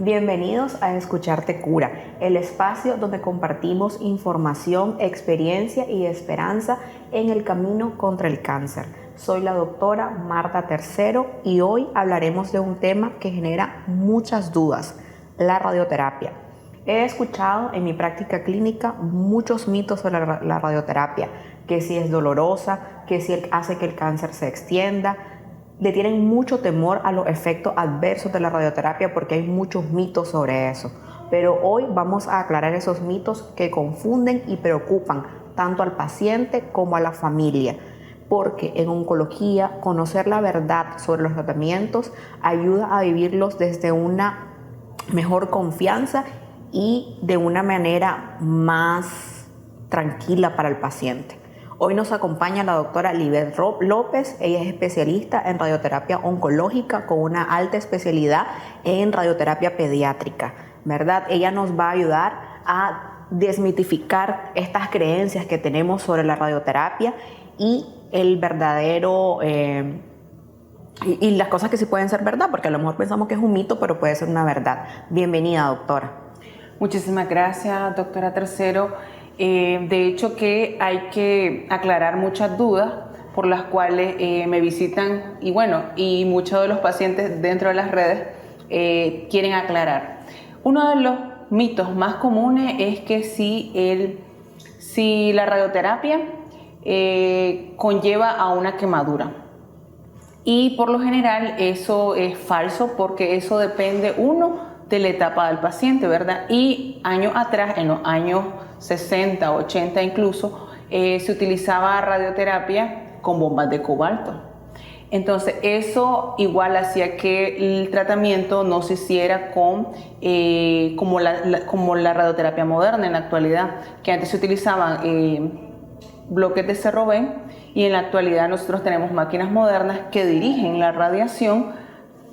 Bienvenidos a Escucharte Cura, el espacio donde compartimos información, experiencia y esperanza en el camino contra el cáncer. Soy la doctora Marta Tercero y hoy hablaremos de un tema que genera muchas dudas, la radioterapia. He escuchado en mi práctica clínica muchos mitos sobre la radioterapia, que si es dolorosa, que si hace que el cáncer se extienda. Le tienen mucho temor a los efectos adversos de la radioterapia porque hay muchos mitos sobre eso. Pero hoy vamos a aclarar esos mitos que confunden y preocupan tanto al paciente como a la familia. Porque en oncología, conocer la verdad sobre los tratamientos ayuda a vivirlos desde una mejor confianza y de una manera más tranquila para el paciente. Hoy nos acompaña la doctora Libet López. Ella es especialista en radioterapia oncológica con una alta especialidad en radioterapia pediátrica, ¿verdad? Ella nos va a ayudar a desmitificar estas creencias que tenemos sobre la radioterapia y el verdadero y las cosas que sí pueden ser verdad, porque a lo mejor pensamos que es un mito, pero puede ser una verdad. Bienvenida, doctora. Muchísimas gracias, doctora Tercero. De hecho que hay que aclarar muchas dudas por las cuales me visitan y muchos de los pacientes dentro de las redes quieren aclarar. Uno de los mitos más comunes es que si la radioterapia conlleva a una quemadura. Y por lo general eso es falso porque eso depende de la etapa del paciente, ¿verdad? Y años atrás, en los años 60, 80 incluso, se utilizaba radioterapia con bombas de cobalto. Entonces eso igual hacía que el tratamiento no se hiciera como la radioterapia moderna en la actualidad, que antes se utilizaban bloques de cerro-ven y en la actualidad nosotros tenemos máquinas modernas que dirigen la radiación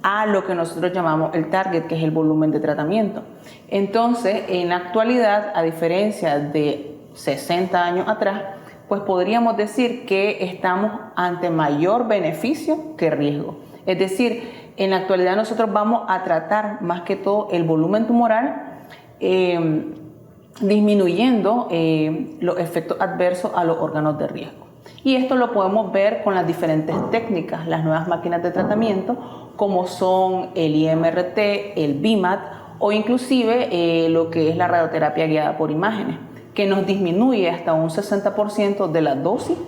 a lo que nosotros llamamos el target, que es el volumen de tratamiento. Entonces, en la actualidad, a diferencia de 60 años atrás, pues podríamos decir que estamos ante mayor beneficio que riesgo. Es decir, en la actualidad nosotros vamos a tratar más que todo el volumen tumoral, disminuyendo los efectos adversos a los órganos de riesgo. Y esto lo podemos ver con las diferentes técnicas, las nuevas máquinas de tratamiento, como son el IMRT, el BIMAT o inclusive lo que es la radioterapia guiada por imágenes, que nos disminuye hasta un 60% de la dosis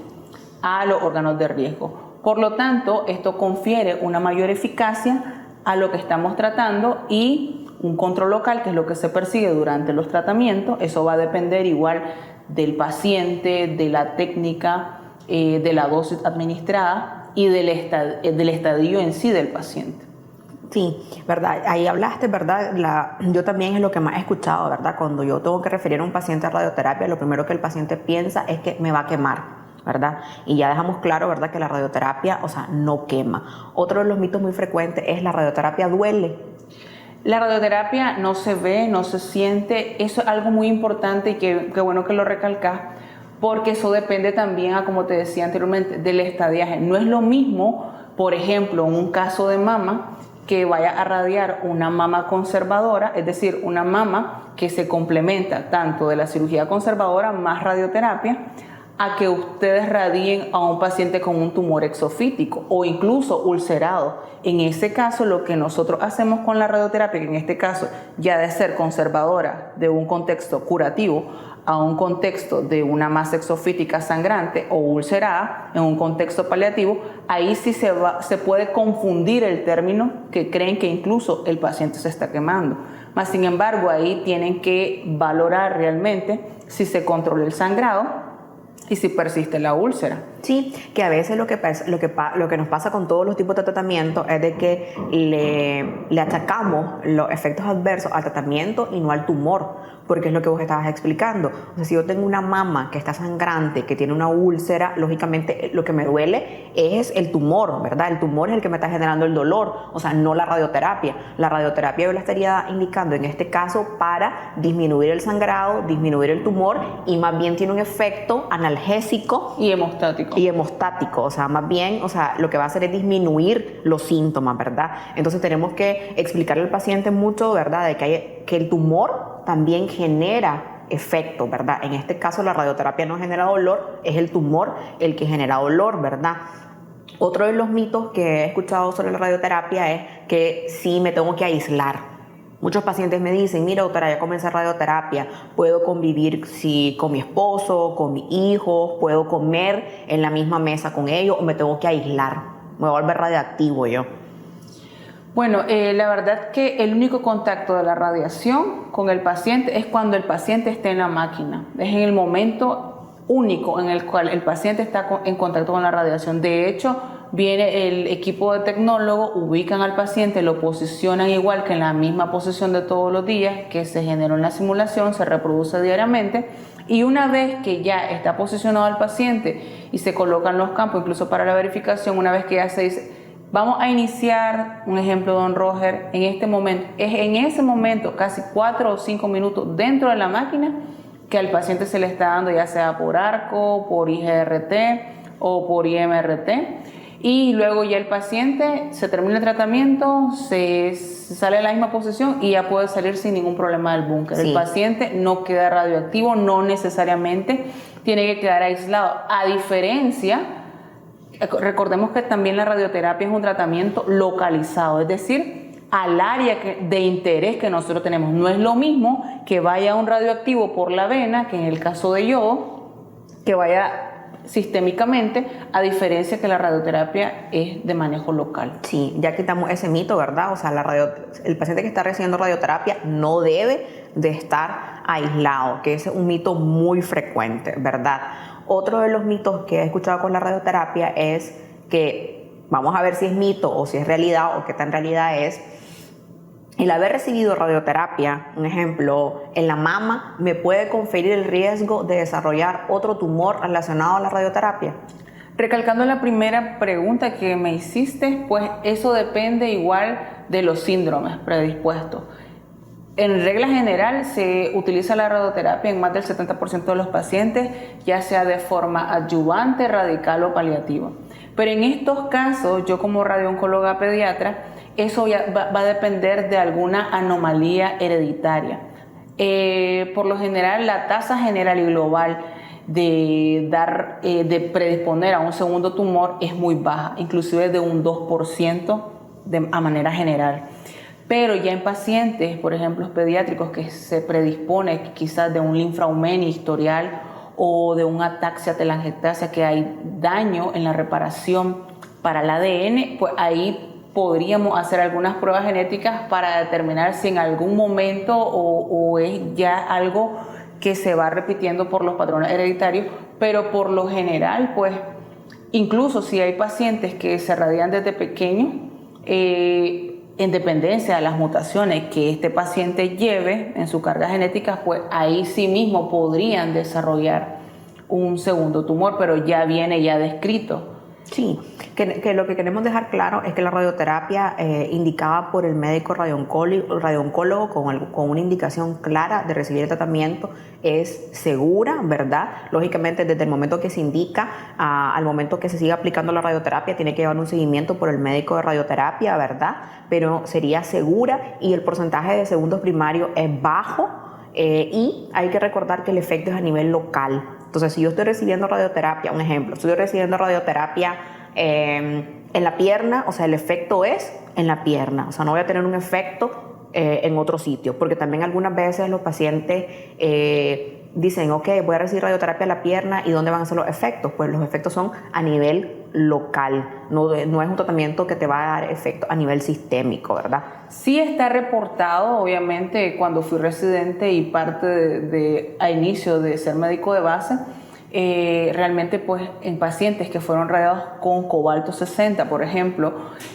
a los órganos de riesgo. Por lo tanto, esto confiere una mayor eficacia a lo que estamos tratando y un control local, que es lo que se persigue durante los tratamientos. Eso va a depender igual del paciente, de la técnica, de la dosis administrada y del estadio en sí del paciente. Sí, ¿verdad? Ahí hablaste, ¿verdad? Yo también es lo que más he escuchado, ¿verdad? Cuando yo tengo que referir a un paciente a radioterapia, lo primero que el paciente piensa es que me va a quemar, ¿verdad? Y ya dejamos claro, ¿verdad? Que la radioterapia, no quema. Otro de los mitos muy frecuentes es la radioterapia duele. La radioterapia no se ve, no se siente. Eso es algo muy importante y que bueno que lo recalcas, porque eso depende también, como te decía anteriormente, del estadiaje. No es lo mismo, por ejemplo, en un caso de mama, que vaya a radiar una mama conservadora, es decir, una mama que se complementa tanto de la cirugía conservadora más radioterapia, a que ustedes radien a un paciente con un tumor exofítico o incluso ulcerado. En ese caso, lo que nosotros hacemos con la radioterapia, que en este caso ya de ser conservadora de un contexto curativo a un contexto de una masa exofítica sangrante o ulcerada, en un contexto paliativo, ahí sí se puede confundir el término, que creen que incluso el paciente se está quemando. Mas, sin embargo, ahí tienen que valorar realmente si se controla el sangrado y si persiste la úlcera. Sí, que a veces lo que nos pasa con todos los tipos de tratamiento es de que le achacamos los efectos adversos al tratamiento y no al tumor, porque es lo que vos estabas explicando. O sea, si yo tengo una mama que está sangrante, que tiene una úlcera, lógicamente lo que me duele es el tumor, ¿verdad? El tumor es el que me está generando el dolor, no la radioterapia. La radioterapia yo la estaría indicando en este caso para disminuir el sangrado, disminuir el tumor y más bien tiene un efecto analgésico y hemostático. hemostático. Y hemostático, o sea, más bien, o sea, lo que va a hacer es disminuir los síntomas, ¿verdad? Entonces tenemos que explicarle al paciente mucho, ¿verdad? De que el tumor también genera efecto, ¿verdad? En este caso la radioterapia no genera dolor, es el tumor el que genera dolor, ¿verdad? Otro de los mitos que he escuchado sobre la radioterapia es que sí me tengo que aislar. Muchos pacientes me dicen, mira doctora, ya comencé radioterapia, puedo convivir con mi esposo, con mis hijos, puedo comer en la misma mesa con ellos o me tengo que aislar, me voy a volver radiactivo yo. Bueno, la verdad que el único contacto de la radiación con el paciente es cuando el paciente esté en la máquina, es en el momento único en el cual el paciente está en contacto con la radiación. De hecho, viene el equipo de tecnólogos, ubican al paciente, lo posicionan igual que en la misma posición de todos los días que se generó en la simulación, se reproduce diariamente, y una vez que ya está posicionado el paciente y se colocan los campos, incluso para la verificación, una vez que ya se dice, vamos a iniciar, un ejemplo, don Roger, en este momento, es en ese momento, casi 4 o 5 minutos dentro de la máquina, que al paciente se le está dando, ya sea por ARCO, por IGRT o por IMRT. Y luego ya el paciente se termina el tratamiento, se sale en la misma posición y ya puede salir sin ningún problema del búnker. Sí. El paciente no queda radioactivo, no necesariamente tiene que quedar aislado. A diferencia, recordemos que también la radioterapia es un tratamiento localizado, es decir, al área de interés que nosotros tenemos. No es lo mismo que vaya un radioactivo por la vena, que en el caso de yodo, que vaya sistémicamente, a diferencia que la radioterapia es de manejo local. Sí, ya quitamos ese mito, ¿verdad? O sea, el paciente que está recibiendo radioterapia no debe de estar aislado, que ese es un mito muy frecuente, ¿verdad? Otro de los mitos que he escuchado con la radioterapia es que, vamos a ver si es mito o si es realidad o qué tan realidad es, el haber recibido radioterapia, un ejemplo, en la mama, ¿me puede conferir el riesgo de desarrollar otro tumor relacionado a la radioterapia? Recalcando la primera pregunta que me hiciste, pues eso depende igual de los síndromes predispuestos. En regla general se utiliza la radioterapia en más del 70% de los pacientes, ya sea de forma adyuvante, radical o paliativa. Pero en estos casos, yo como radiooncóloga pediatra, eso ya va a depender de alguna anomalía hereditaria. Por lo general, la tasa general y global de predisponer a un segundo tumor es muy baja, inclusive de un 2% a manera general. Pero ya en pacientes, por ejemplo, pediátricos que se predispone quizás de un linfraumenia historial o de una ataxia telangiectasia, que hay daño en la reparación para el ADN, pues ahí podríamos hacer algunas pruebas genéticas para determinar si en algún momento o es ya algo que se va repitiendo por los patrones hereditarios, pero por lo general, pues, incluso si hay pacientes que se radian desde pequeños, en dependencia de las mutaciones que este paciente lleve en su carga genética, pues ahí sí mismo podrían desarrollar un segundo tumor, pero ya viene ya descrito. Sí, que lo que queremos dejar claro es que la radioterapia indicada por el médico radiooncólogo con una indicación clara de recibir el tratamiento es segura, ¿verdad? Lógicamente, desde el momento que se indica al momento que se sigue aplicando la radioterapia, tiene que llevar un seguimiento por el médico de radioterapia, ¿verdad? Pero sería segura y el porcentaje de segundos primarios es bajo y hay que recordar que el efecto es a nivel local. Entonces, si yo estoy recibiendo radioterapia, un ejemplo, estoy recibiendo radioterapia en la pierna, o sea, el efecto es en la pierna, o sea, no voy a tener un efecto en otro sitio, porque también algunas veces los pacientes dicen, ok, voy a recibir radioterapia en la pierna, ¿y dónde van a ser los efectos? Pues los efectos son a nivel local, no es un tratamiento que te va a dar efecto a nivel sistémico, ¿verdad? Sí está reportado, obviamente, cuando fui residente y parte a inicio de ser médico de base, realmente pues en pacientes que fueron radiados con cobalto 60, por ejemplo,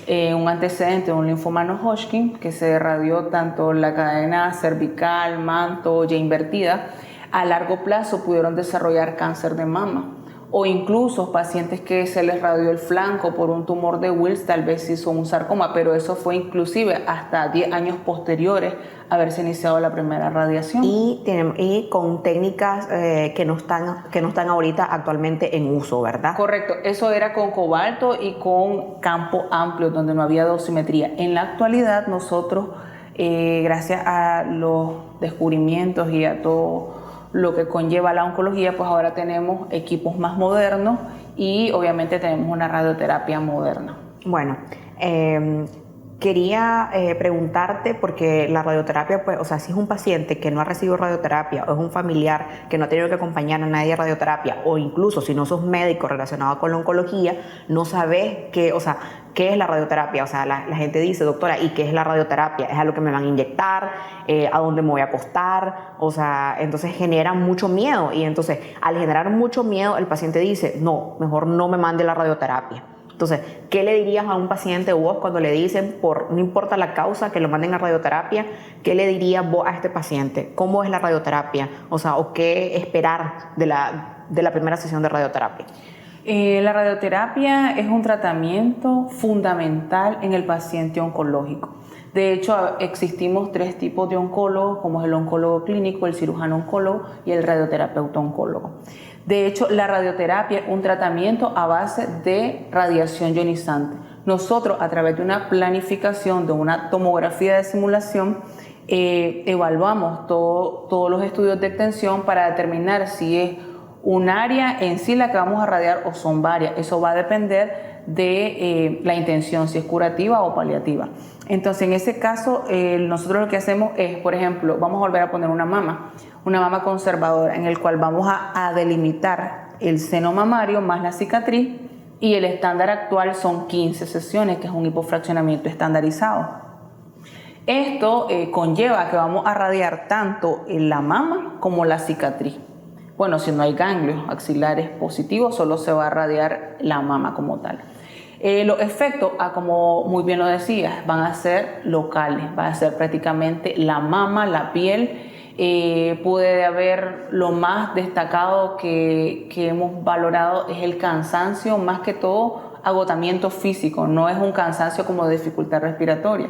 un antecedente de un linfoma no Hodgkin, que se radió tanto la cadena cervical, manto, ya invertida, a largo plazo pudieron desarrollar cáncer de mama. o incluso pacientes que se les radió el flanco por un tumor de Wills, tal vez hizo un sarcoma, pero eso fue inclusive hasta 10 años posteriores a haberse iniciado la primera radiación. Y con técnicas que no están ahorita actualmente en uso, ¿verdad? Correcto, eso era con cobalto y con campo amplio, donde no había dosimetría. En la actualidad nosotros, gracias a los descubrimientos y a todo lo que conlleva la oncología, pues ahora tenemos equipos más modernos y obviamente tenemos una radioterapia moderna. Bueno, quería preguntarte, porque la radioterapia, pues, o sea, si es un paciente que no ha recibido radioterapia o es un familiar que no ha tenido que acompañar a nadie a radioterapia, o incluso si no sos médico relacionado con la oncología, no sabes qué es la radioterapia. O sea, la gente dice, doctora, ¿y qué es la radioterapia? ¿Es algo que me van a inyectar? ¿A dónde me voy a acostar? O sea, entonces genera mucho miedo, y entonces al generar mucho miedo el paciente dice, no, mejor no me mande la radioterapia. Entonces, ¿qué le dirías a un paciente vos cuando le dicen, no importa la causa, que lo manden a radioterapia? ¿Qué le dirías vos a este paciente? ¿Cómo es la radioterapia? O sea, ¿o qué esperar de la primera sesión de radioterapia? La radioterapia es un tratamiento fundamental en el paciente oncológico. De hecho, existimos 3 tipos de oncólogos, como es el oncólogo clínico, el cirujano oncólogo y el radioterapeuta oncólogo. De hecho, la radioterapia es un tratamiento a base de radiación ionizante. Nosotros, a través de una planificación, de una tomografía de simulación, evaluamos todos los estudios de extensión para determinar si es un área en sí la que vamos a radiar o son varias. Eso va a depender de la intención, si es curativa o paliativa. Entonces, en ese caso, nosotros lo que hacemos es, por ejemplo, vamos a volver a poner una mama conservadora, en el cual vamos a delimitar el seno mamario más la cicatriz, y el estándar actual son 15 sesiones, que es un hipofraccionamiento estandarizado. Esto conlleva que vamos a radiar tanto en la mama como la cicatriz. Bueno, si no hay ganglios axilares positivos, solo se va a radiar la mama como tal. Los efectos, como muy bien lo decías, van a ser locales, va a ser prácticamente la mama, la piel. Puede haber, lo más destacado que hemos valorado es el cansancio, más que todo agotamiento físico, no es un cansancio como de dificultad respiratoria.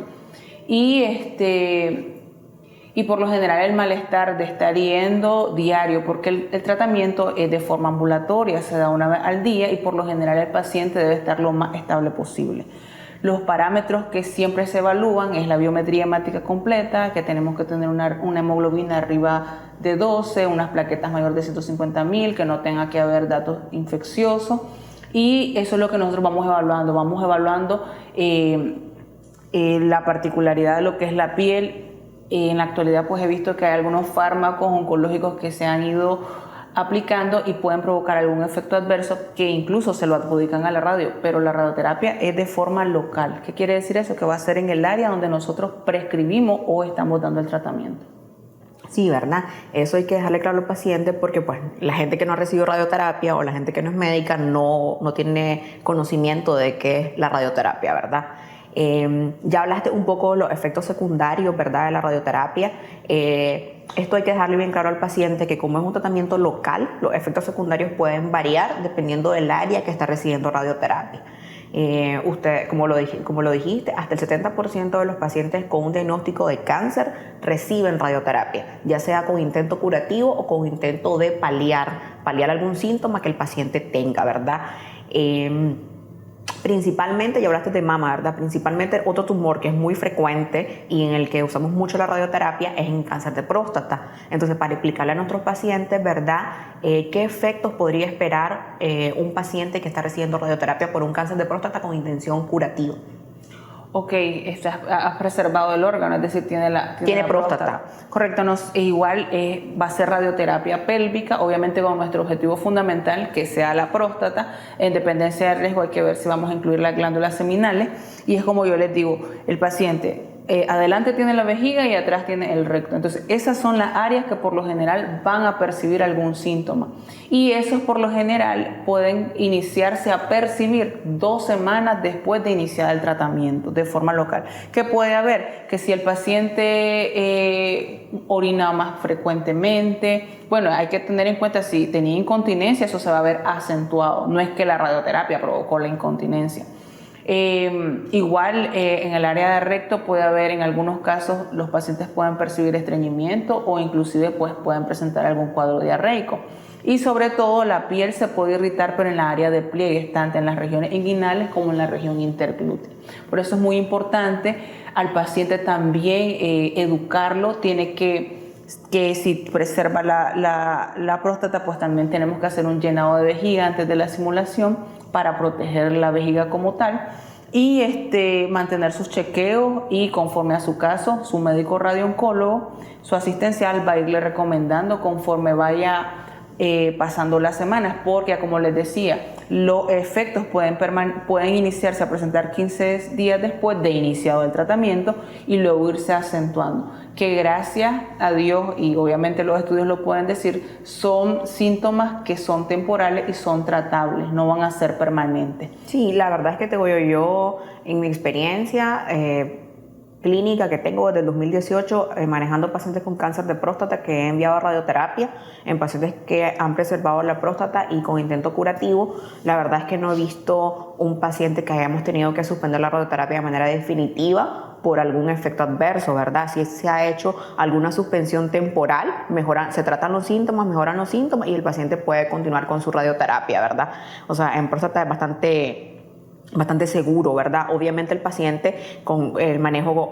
Y por lo general el malestar de estar yendo diario, porque el tratamiento es de forma ambulatoria, se da una vez al día, y por lo general el paciente debe estar lo más estable posible. Los parámetros que siempre se evalúan es la biometría hemática completa, que tenemos que tener una hemoglobina arriba de 12, unas plaquetas mayor de 150.000, que no tenga que haber datos infecciosos, y eso es lo que nosotros vamos evaluando. Vamos evaluando la particularidad de lo que es la piel. En la actualidad, pues he visto que hay algunos fármacos oncológicos que se han ido aplicando y pueden provocar algún efecto adverso, que incluso se lo adjudican a la radio, pero la radioterapia es de forma local. ¿Qué quiere decir eso? Que va a ser en el área donde nosotros prescribimos o estamos dando el tratamiento. Sí, ¿verdad? Eso hay que dejarle claro al paciente, porque pues la gente que no ha recibido radioterapia o la gente que no es médica no tiene conocimiento de qué es la radioterapia, ¿verdad? Ya hablaste un poco de los efectos secundarios, ¿verdad?, de la radioterapia. Esto hay que dejarle bien claro al paciente, que como es un tratamiento local, los efectos secundarios pueden variar dependiendo del área que está recibiendo radioterapia. Usted, como lo dijiste, hasta el 70% de los pacientes con un diagnóstico de cáncer reciben radioterapia, ya sea con intento curativo o con intento de paliar algún síntoma que el paciente tenga, ¿verdad? Principalmente, ya hablaste de mama, ¿verdad? Principalmente otro tumor que es muy frecuente y en el que usamos mucho la radioterapia es en cáncer de próstata. Entonces, para explicarle a nuestros pacientes, ¿verdad?, qué efectos podría esperar un paciente que está recibiendo radioterapia por un cáncer de próstata con intención curativa. Ok, has preservado el órgano, es decir, tiene la próstata. Correcto, igual va a ser radioterapia pélvica, obviamente con nuestro objetivo fundamental, que sea la próstata. En dependencia del riesgo hay que ver si vamos a incluir las glándulas seminales, y es como yo les digo, el paciente adelante tiene la vejiga y atrás tiene el recto. Entonces, esas son las áreas que por lo general van a percibir algún síntoma. Y esos por lo general pueden iniciarse a percibir 2 semanas después de iniciar el tratamiento de forma local. ¿Qué puede haber? Que si el paciente orina más frecuentemente, bueno, hay que tener en cuenta si tenía incontinencia, eso se va a ver acentuado. No es que la radioterapia provocó la incontinencia. Igual en el área de recto puede haber, en algunos casos los pacientes pueden percibir estreñimiento o inclusive pues pueden presentar algún cuadro diarreico. Y sobre todo la piel se puede irritar, pero en la área de pliegues, tanto en las regiones inguinales como en la región interglútea. Por eso es muy importante al paciente también educarlo. Tiene que si preserva la próstata, pues también tenemos que hacer un llenado de vejiga antes de la simulación para proteger la vejiga como tal, y mantener sus chequeos, y conforme a su caso, su médico radiooncólogo, su asistencial va a irle recomendando conforme vaya pasando las semanas, porque como les decía, los efectos pueden iniciarse a presentar 15 días después de iniciado el tratamiento y luego irse acentuando, que gracias a Dios, y obviamente los estudios lo pueden decir, son síntomas que son temporales y son tratables, no van a ser permanentes. Sí, la verdad es que te digo yo, en mi experiencia clínica que tengo desde el 2018 manejando pacientes con cáncer de próstata, que he enviado a radioterapia en pacientes que han preservado la próstata y con intento curativo, la verdad es que no he visto un paciente que hayamos tenido que suspender la radioterapia de manera definitiva por algún efecto adverso, ¿verdad? Si se ha hecho alguna suspensión temporal, se tratan los síntomas, mejoran los síntomas y el paciente puede continuar con su radioterapia, ¿verdad? O sea, en próstata es bastante seguro, ¿verdad? Obviamente el paciente con el manejo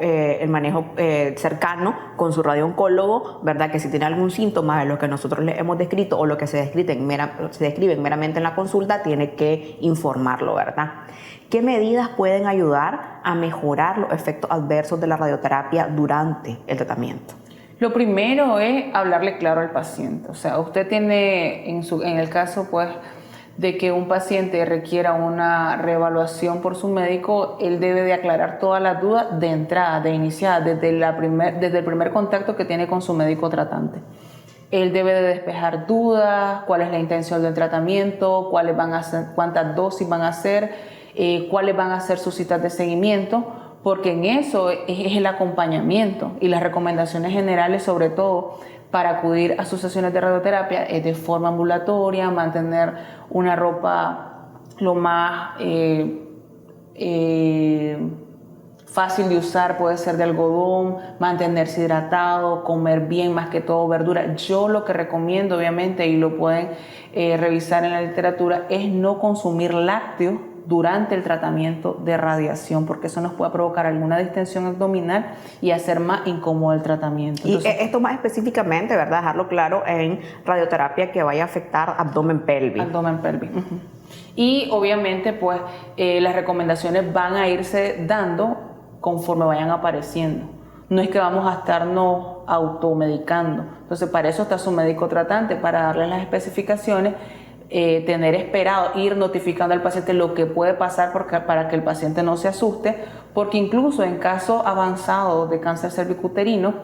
cercano con su radiooncólogo, ¿verdad? Que si tiene algún síntoma de lo que nosotros le hemos descrito o lo que se describen meramente en la consulta, tiene que informarlo, ¿verdad? ¿Qué medidas pueden ayudar a mejorar los efectos adversos de la radioterapia durante el tratamiento? Lo primero es hablarle claro al paciente. O sea, usted tiene, en el caso, pues, de que un paciente requiera una reevaluación por su médico, él debe de aclarar todas las dudas de entrada, de iniciada, desde el primer contacto que tiene con su médico tratante. Él debe de despejar dudas, cuál es la intención del tratamiento, cuántas dosis van a hacer, cuáles van a ser sus citas de seguimiento, porque en eso es el acompañamiento y las recomendaciones generales, sobre todo para acudir a sus sesiones de radioterapia, es de forma ambulatoria, mantener una ropa lo más fácil de usar, puede ser de algodón, mantenerse hidratado, comer bien, más que todo verdura. Yo lo que recomiendo, obviamente, y lo pueden revisar en la literatura, es no consumir lácteos durante el tratamiento de radiación, porque eso nos puede provocar alguna distensión abdominal y hacer más incómodo el tratamiento. Entonces, y esto más específicamente, ¿verdad? Dejarlo claro en radioterapia que vaya a afectar abdomen pelvis. Abdomen pelvis. Uh-huh. Y obviamente, pues, las recomendaciones van a irse dando conforme vayan apareciendo. No es que vamos a estarnos automedicando. Entonces, para eso está su médico tratante, para darle las especificaciones, tener esperado, ir notificando al paciente lo que puede pasar para que el paciente no se asuste, porque incluso en casos avanzados de cáncer cervicuterino,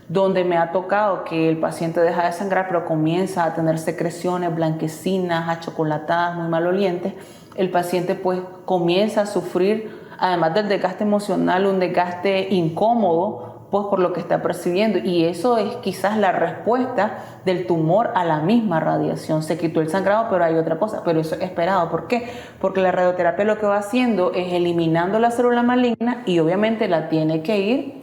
donde me ha tocado que el paciente deja de sangrar pero comienza a tener secreciones blanquecinas, achocolatadas, muy malolientes, el paciente pues comienza a sufrir, además del desgaste emocional, un desgaste incómodo, pues por lo que está percibiendo, y eso es quizás la respuesta del tumor a la misma radiación. Se quitó el sangrado, pero hay otra cosa, pero eso es esperado. ¿Por qué? Porque la radioterapia lo que va haciendo es eliminando la célula maligna y obviamente la tiene que ir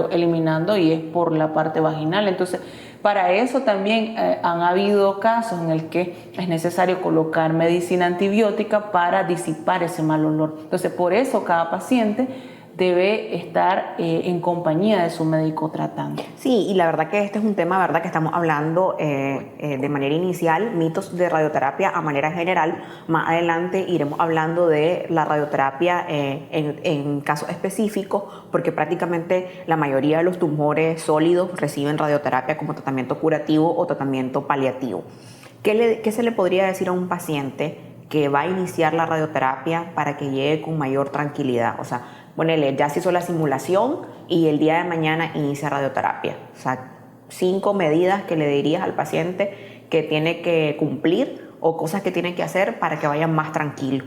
eliminando, y es por la parte vaginal. Entonces, para eso también han habido casos en el que es necesario colocar medicina antibiótica para disipar ese mal olor. Entonces, por eso cada paciente debe estar en compañía de su médico tratante. Sí, y la verdad que este es un tema, ¿verdad?, que estamos hablando de manera inicial, mitos de radioterapia a manera general. Más adelante iremos hablando de la radioterapia en casos específicos, porque prácticamente la mayoría de los tumores sólidos reciben radioterapia como tratamiento curativo o tratamiento paliativo. ¿Qué se le podría decir a un paciente que va a iniciar la radioterapia para que llegue con mayor tranquilidad? O sea, ponele, ya se hizo la simulación y el día de mañana inicia radioterapia. O sea, 5 medidas que le dirías al paciente que tiene que cumplir o cosas que tiene que hacer para que vaya más tranquilo.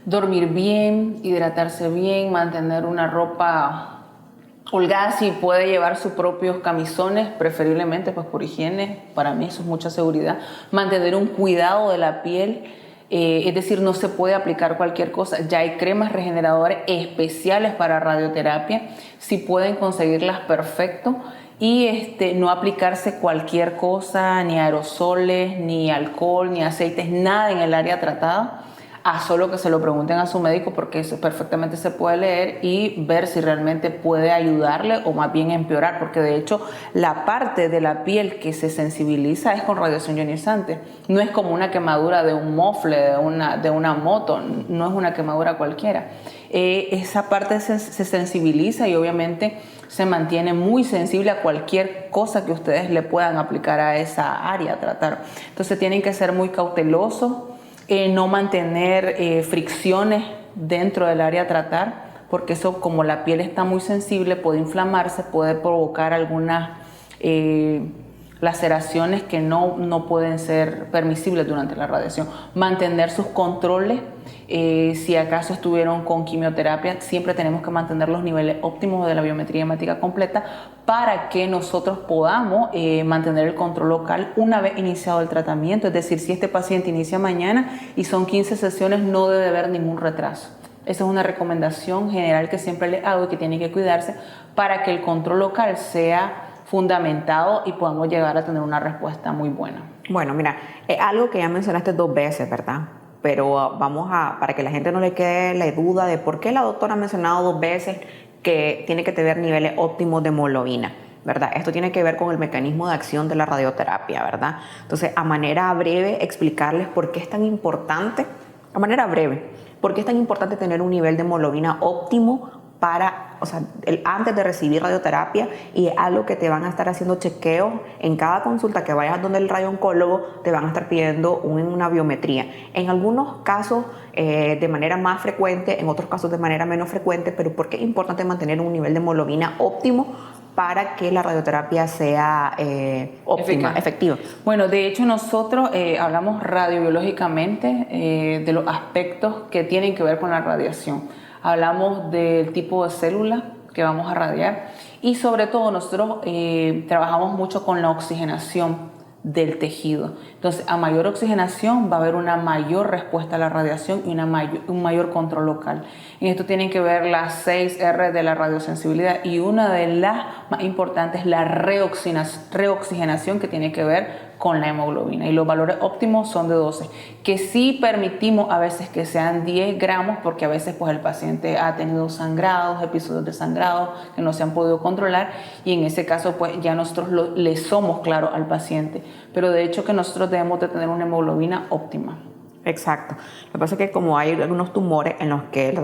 Dormir bien, hidratarse bien, mantener una ropa holgada, si puede llevar sus propios camisones, preferiblemente pues por higiene, para mí eso es mucha seguridad. Mantener un cuidado de la piel, es decir, no se puede aplicar cualquier cosa. Ya hay cremas regeneradoras especiales para radioterapia, si pueden conseguirlas, perfecto. Y no aplicarse cualquier cosa, ni aerosoles, ni alcohol, ni aceites, nada en el área tratada, a solo que se lo pregunten a su médico, porque eso perfectamente se puede leer y ver si realmente puede ayudarle o más bien empeorar, porque de hecho la parte de la piel que se sensibiliza es con radiación ionizante. No es como una quemadura de un mofle, de una moto, no es una quemadura cualquiera. Esa parte se sensibiliza y obviamente se mantiene muy sensible a cualquier cosa que ustedes le puedan aplicar a esa área a tratar. Entonces tienen que ser muy cautelosos, no mantener fricciones dentro del área a tratar, porque eso, como la piel está muy sensible, puede inflamarse, puede provocar algunas laceraciones que no pueden ser permisibles durante la radiación. Mantener sus controles, si acaso estuvieron con quimioterapia, siempre tenemos que mantener los niveles óptimos de la biometría hemática completa para que nosotros podamos mantener el control local una vez iniciado el tratamiento. Es decir, si este paciente inicia mañana y son 15 sesiones, no debe haber ningún retraso. Esa es una recomendación general que siempre les hago y que tienen que cuidarse para que el control local sea fundamentado y podamos llegar a tener una respuesta muy buena. Bueno, mira, algo que ya mencionaste 2 veces, ¿verdad? Pero para que la gente no le quede la duda de por qué la doctora ha mencionado 2 veces que tiene que tener niveles óptimos de hemoglobina, ¿verdad? Esto tiene que ver con el mecanismo de acción de la radioterapia, ¿verdad? Entonces, a manera breve, explicarles por qué es tan importante, por qué es tan importante tener un nivel de hemoglobina óptimo antes de recibir radioterapia, y es algo que te van a estar haciendo chequeos en cada consulta que vayas donde el radiooncólogo, te van a estar pidiendo una biometría. En algunos casos de manera más frecuente, en otros casos de manera menos frecuente, pero ¿por qué es importante mantener un nivel de hemoglobina óptimo para que la radioterapia sea óptima, efectiva? Bueno, de hecho nosotros hablamos radiobiológicamente de los aspectos que tienen que ver con la radiación. Hablamos del tipo de célula que vamos a radiar y sobre todo nosotros trabajamos mucho con la oxigenación del tejido. Entonces, a mayor oxigenación va a haber una mayor respuesta a la radiación y un mayor control local. En esto tienen que ver las 6 R de la radiosensibilidad, y una de las más importantes es la reoxigenación, que tiene que ver con la hemoglobina, y los valores óptimos son de 12, que sí permitimos a veces que sean 10 gramos, porque a veces pues el paciente ha tenido sangrados, episodios de sangrados que no se han podido controlar, y en ese caso pues ya nosotros le somos claro al paciente, pero de hecho que nosotros debemos de tener una hemoglobina óptima. Exacto. Lo que pasa es que como hay algunos tumores en los que el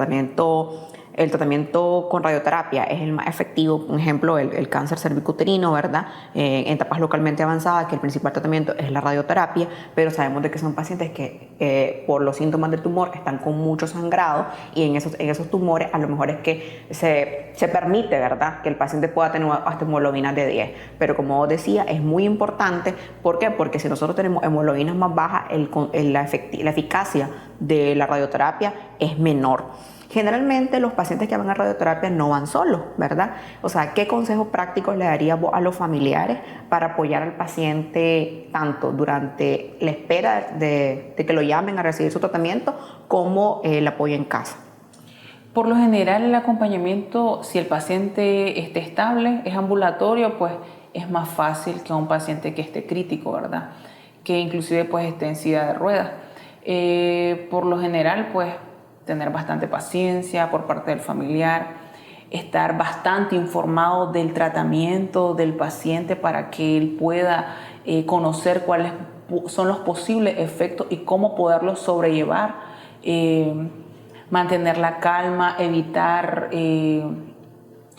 tratamiento con radioterapia es el más efectivo, por ejemplo, el cáncer cervicuterino, ¿verdad? En etapas localmente avanzadas, que el principal tratamiento es la radioterapia, pero sabemos de que son pacientes que por los síntomas del tumor están con mucho sangrado, y en esos tumores a lo mejor es que se permite, ¿verdad?, que el paciente pueda tener hasta hemoglobinas de 10. Pero como vos decías, es muy importante. ¿Por qué? Porque si nosotros tenemos hemoglobinas más bajas, la eficacia de la radioterapia es menor. Generalmente los pacientes que van a radioterapia no van solos, ¿verdad? O sea, ¿qué consejos prácticos le darías a los familiares para apoyar al paciente tanto durante la espera de que lo llamen a recibir su tratamiento, como el apoyo en casa? Por lo general, el acompañamiento, si el paciente esté estable, es ambulatorio, pues es más fácil que a un paciente que esté crítico, ¿verdad? Que inclusive pues esté en silla de ruedas. Por lo general, pues tener bastante paciencia por parte del familiar, estar bastante informado del tratamiento del paciente para que él pueda conocer cuáles son los posibles efectos y cómo poderlos sobrellevar, mantener la calma, evitar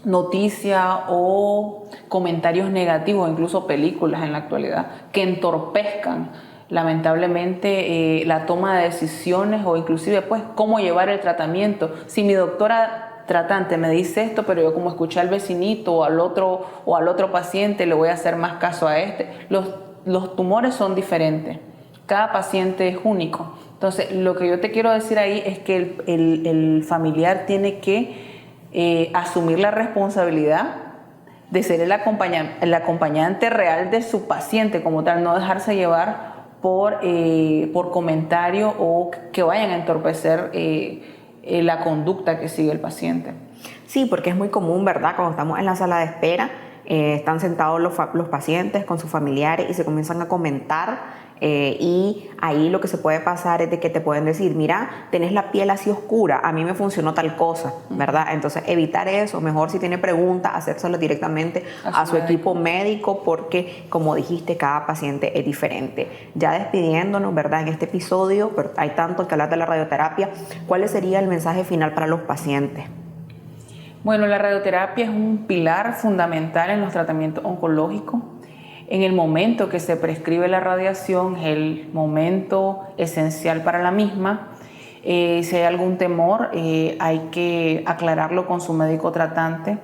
noticias o comentarios negativos, incluso películas en la actualidad, que entorpezcan lamentablemente la toma de decisiones, o inclusive pues cómo llevar el tratamiento. Si mi doctora tratante me dice esto, pero yo como escuché al vecinito o al otro paciente, le voy a hacer más caso a este. Los tumores son diferentes, cada paciente es único. Entonces, lo que yo te quiero decir ahí es que el familiar tiene que asumir la responsabilidad de ser el acompañante real de su paciente como tal, no dejarse llevar por comentarios o que vayan a entorpecer la conducta que sigue el paciente. Sí, porque es muy común, ¿verdad? Cuando estamos en la sala de espera, están sentados los pacientes con sus familiares y se comienzan a comentar y ahí lo que se puede pasar es de que te pueden decir, mira, tenés la piel así oscura, a mí me funcionó tal cosa, ¿verdad? Entonces evitar eso, mejor si tiene preguntas, hacérselo directamente a su equipo médico porque, como dijiste, cada paciente es diferente. Ya despidiéndonos, ¿verdad? En este episodio, pero hay tanto que hablar de la radioterapia, ¿cuál sería el mensaje final para los pacientes? Bueno, la radioterapia es un pilar fundamental en los tratamientos oncológicos. En el momento que se prescribe la radiación es el momento esencial para la misma. Si hay algún temor, hay que aclararlo con su médico tratante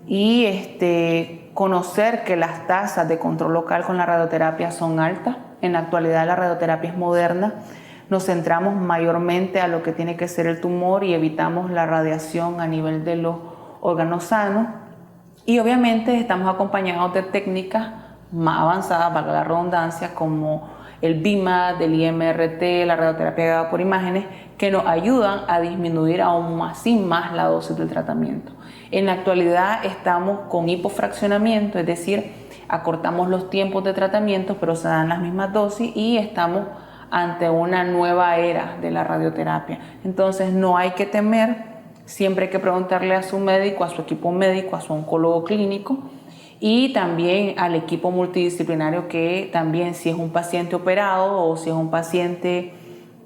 y conocer que las tasas de control local con la radioterapia son altas. En la actualidad la radioterapia es moderna. Nos centramos mayormente a lo que tiene que ser el tumor y evitamos la radiación a nivel de los órganos sanos. Y obviamente estamos acompañados de técnicas más avanzadas, valga la redundancia, como el BIMAT, el IMRT, la radioterapia guiada por imágenes, que nos ayudan a disminuir aún más la dosis del tratamiento. En la actualidad estamos con hipofraccionamiento, es decir, acortamos los tiempos de tratamiento, pero se dan las mismas dosis y estamos ante una nueva era de la radioterapia. Entonces no hay que temer, siempre hay que preguntarle a su médico, a su equipo médico, a su oncólogo clínico y también al equipo multidisciplinario que también si es un paciente operado o si es un paciente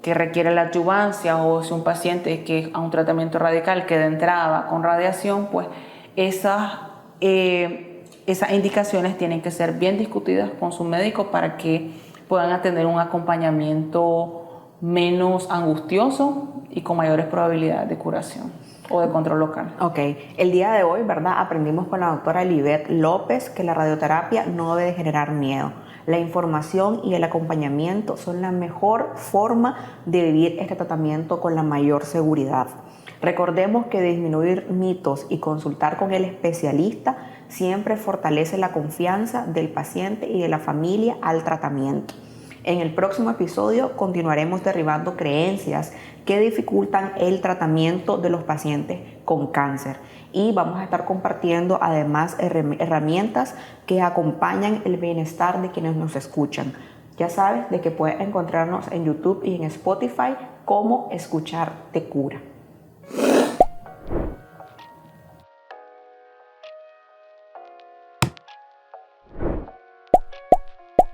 que requiere la adyuvancia o si es un paciente que a un tratamiento radical que de entrada va con radiación, pues esas indicaciones tienen que ser bien discutidas con su médico para que puedan tener un acompañamiento menos angustioso y con mayores probabilidades de curación o de control local. Ok, el día de hoy, ¿verdad? Aprendimos con la doctora Livette López que la radioterapia no debe generar miedo. La información y el acompañamiento son la mejor forma de vivir este tratamiento con la mayor seguridad. Recordemos que disminuir mitos y consultar con el especialista siempre fortalece la confianza del paciente y de la familia al tratamiento. En el próximo episodio continuaremos derribando creencias que dificultan el tratamiento de los pacientes con cáncer y vamos a estar compartiendo además herramientas que acompañan el bienestar de quienes nos escuchan. Ya sabes de que puedes encontrarnos en YouTube y en Spotify como Escuchar Te Cura.